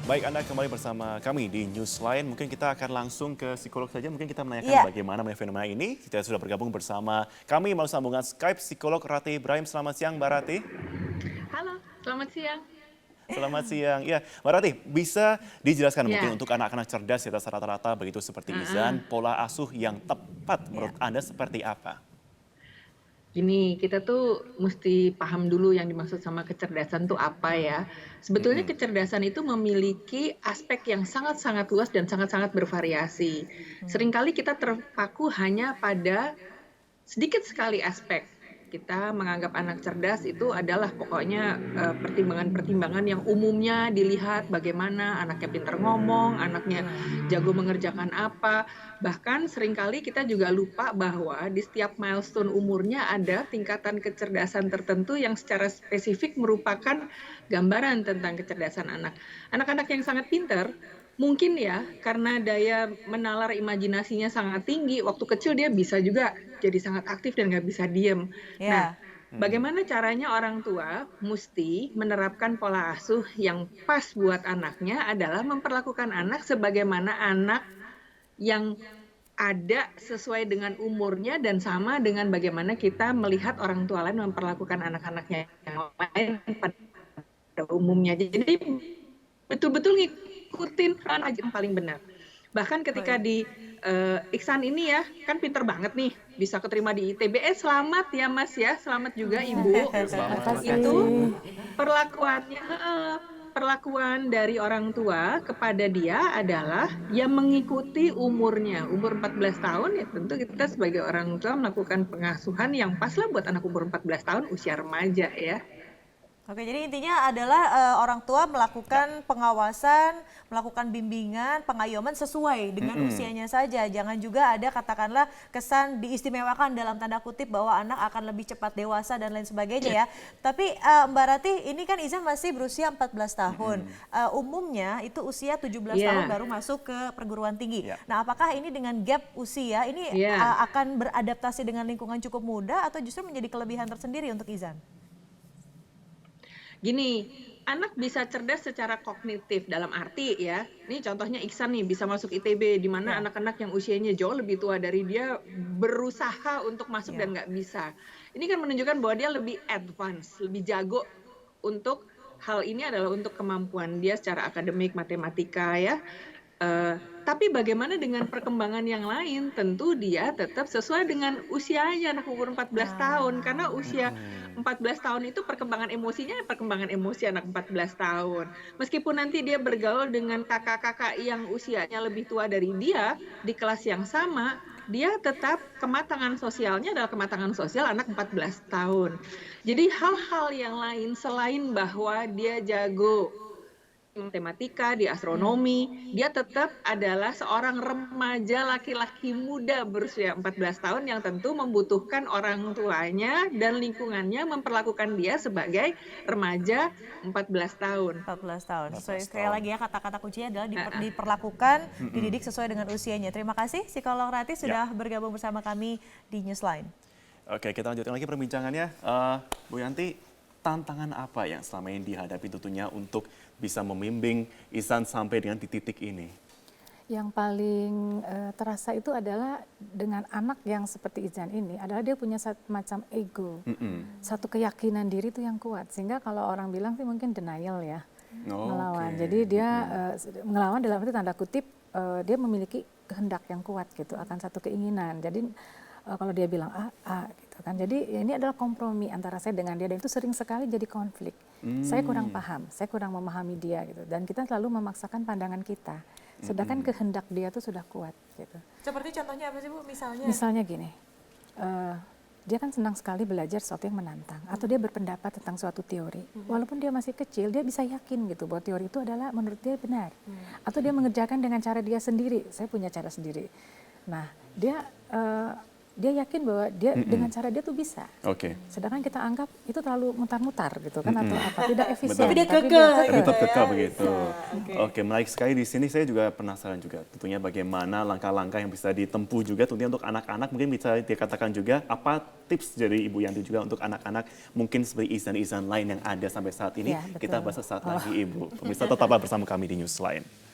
Baik, Anda kembali bersama kami di Newsline. Mungkin kita akan langsung ke psikolog saja. Mungkin kita menanyakan Iya. bagaimana melihat fenomena ini. Kita sudah bergabung bersama kami melalui sambungan Skype psikolog Rati Ibrahim. Selamat siang, Mbak Rati. Halo, selamat siang. Selamat siang. Ya, Mbak Rati, bisa dijelaskan Ya, mungkin untuk anak-anak cerdas di atas rata-rata begitu seperti Izan, pola asuh yang tepat menurut Anda seperti apa? gini, kita tuh mesti paham dulu yang dimaksud sama kecerdasan tuh apa ya. Sebetulnya Mm-mm. kecerdasan itu memiliki aspek yang sangat-sangat luas dan sangat-sangat bervariasi. Seringkali kita terpaku hanya pada sedikit sekali aspek. Kita menganggap anak cerdas itu adalah pokoknya pertimbangan-pertimbangan yang umumnya dilihat bagaimana anaknya pintar ngomong, anaknya jago mengerjakan apa. Bahkan seringkali kita juga lupa bahwa di setiap milestone umurnya ada tingkatan kecerdasan tertentu yang secara spesifik merupakan gambaran tentang kecerdasan anak. Anak-anak yang sangat pintar mungkin ya, karena daya menalar imajinasinya sangat tinggi, waktu kecil dia bisa juga jadi sangat aktif dan nggak bisa diem. Nah, Ya, Mm-mm. bagaimana caranya orang tua mesti menerapkan pola asuh yang pas buat anaknya adalah memperlakukan anak sebagaimana anak yang ada sesuai dengan umurnya dan sama dengan bagaimana kita melihat orang tua lain memperlakukan anak-anaknya yang lain pada umumnya. Jadi betul-betul ngikutin aja yang paling benar. Bahkan ketika baik. di Iksan ini ya, kan pinter banget nih, bisa keterima di ITB. Selamat ya Mas ya, selamat juga Ibu. Ya, selamat. Terima Itu kasih. perlakuannya, perlakuan dari orang tua kepada dia adalah yang mengikuti umurnya. Umur 14 tahun ya tentu kita sebagai orang tua melakukan pengasuhan yang pas lah buat anak umur 14 tahun usia remaja ya. Oke, jadi intinya adalah orang tua Ya. melakukan pengawasan, melakukan bimbingan, pengayoman sesuai dengan Mm-mm. usianya saja. Jangan juga ada katakanlah kesan diistimewakan dalam tanda kutip bahwa anak akan lebih cepat dewasa dan lain sebagainya ya. Tapi Mbak Rati, ini kan Izan masih berusia 14 tahun. Mm-mm. Umumnya itu usia 17 tahun Iya, baru masuk ke perguruan tinggi. Ya. Nah, apakah ini dengan gap usia ini iya. akan beradaptasi dengan lingkungan cukup mudah atau justru menjadi kelebihan tersendiri untuk Izan? Gini, anak bisa cerdas secara kognitif dalam arti ya. Ini contohnya Iksan nih bisa masuk ITB di mana Ya, anak-anak yang usianya jauh lebih tua dari dia berusaha untuk masuk dan ya. nggak bisa. Ini kan menunjukkan bahwa dia lebih advance, lebih jago untuk hal ini adalah untuk kemampuan dia secara akademik, matematika ya. Tapi bagaimana dengan perkembangan yang lain? Tentu dia tetap sesuai dengan usianya anak umur 14 tahun karena Ah, usia Mm-mm. 14 tahun itu perkembangan emosinya perkembangan emosi anak 14 tahun. Meskipun nanti dia bergaul dengan kakak-kakak yang usianya lebih tua dari dia di kelas yang sama, dia tetap kematangan sosialnya adalah kematangan sosial anak 14 tahun. Jadi hal-hal yang lain selain bahwa dia jago matematika, di astronomi, dia tetap adalah seorang remaja laki-laki muda berusia 14 tahun yang tentu membutuhkan orang tuanya dan lingkungannya memperlakukan dia sebagai remaja 14 tahun. 14 tahun. Sesuai 14 sekali tahun. lagi ya kata-kata kuncinya adalah Heeh. diperlakukan, Mm-mm. dididik sesuai dengan usianya. Terima kasih psikolog Rati Ya. sudah bergabung bersama kami di Newsline. Oke, kita lanjutkan lagi perbincangannya. Bu Yanti, tantangan apa yang selama ini dihadapi tentunya untuk bisa membimbing Ihsan sampai dengan di titik ini? Yang paling terasa itu adalah dengan anak yang seperti Izan ini adalah dia punya satu macam ego, Mm-mm. satu keyakinan diri itu yang kuat. Sehingga kalau orang bilang sih mungkin denial ya, Oke. melawan. Jadi dia Mm-mm. melawan dalam arti tanda kutip dia memiliki kehendak yang kuat gitu akan satu keinginan. Jadi kalau dia bilang A gitu kan. Jadi ini adalah kompromi antara saya dengan dia dan itu sering sekali jadi konflik. Saya kurang paham, saya kurang memahami dia gitu. Dan kita selalu memaksakan pandangan kita. Sedangkan kehendak dia tuh sudah kuat gitu. Seperti contohnya apa sih Bu misalnya? Misalnya gini, dia kan senang sekali belajar sesuatu yang menantang atau dia berpendapat tentang suatu teori. Walaupun dia masih kecil, dia bisa yakin gitu bahwa teori itu adalah menurut dia benar. Atau dia mengerjakan dengan cara dia sendiri. Saya punya cara sendiri. Nah, dia dia yakin bahwa dia dengan cara dia tuh bisa. Oke. Sedangkan kita anggap itu terlalu mutar-mutar gitu kan atau apa, tidak efisien. Betul. Tapi dia kekeh. Tapi tetap kekeh ya, begitu. bisa. Oke, menarik sekali di sini. Saya juga penasaran juga tentunya bagaimana langkah-langkah yang bisa ditempuh juga tentunya untuk anak-anak. Mungkin bisa dikatakan juga apa tips dari Ibu Yanti juga untuk anak-anak mungkin seperti izan-izan lain yang ada sampai saat ini. Ya, betul. Kita bahas saat lagi Ibu. Pemirsa tetaplah bersama kami di Newsline.